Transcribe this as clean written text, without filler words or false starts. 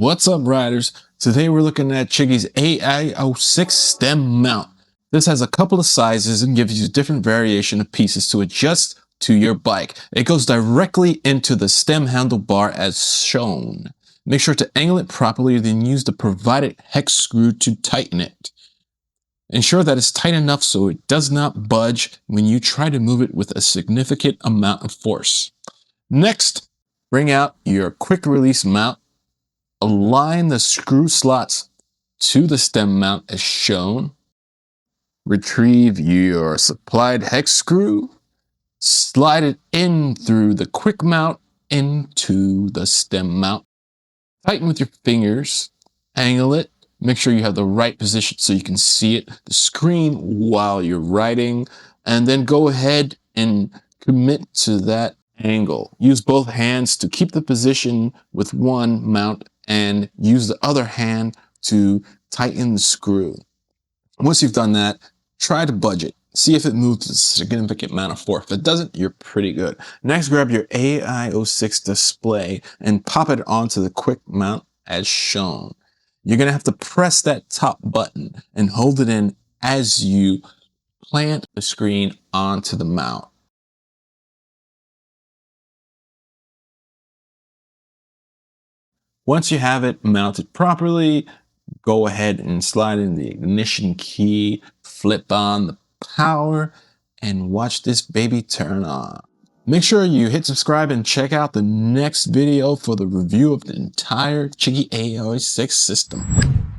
What's up, riders? Today we're looking at CHIGEE's AIO 6 stem mount. This has a couple of sizes and gives you different variation of pieces to adjust to your bike. It goes directly into the stem handlebar as shown. Make sure to angle it properly, then use the provided hex screw to tighten it. Ensure that it's tight enough so it does not budge when you try to move it with a significant amount of force. Next, bring out your quick release mount. Align the screw slots to the stem mount as shown. Retrieve your supplied hex screw. Slide it in through the quick mount into the stem mount. Tighten with your fingers. Angle it. Make sure you have the right position so you can see it, the screen while you're riding. And then go ahead and commit to that angle. Use both hands to keep the position with one mount and use the other hand to tighten the screw. Once you've done that, try to budge it. See if it moves a significant amount of force. If it doesn't, you're pretty good. Next, grab your AIO 6 display and pop it onto the quick mount as shown. You're going to have to press that top button and hold it in as you plant the screen onto the mount. Once you have it mounted properly, go ahead and slide in the ignition key, flip on the power, and watch this baby turn on. Make sure you hit subscribe and check out the next video for the review of the entire CHIGEE AIO 6 system.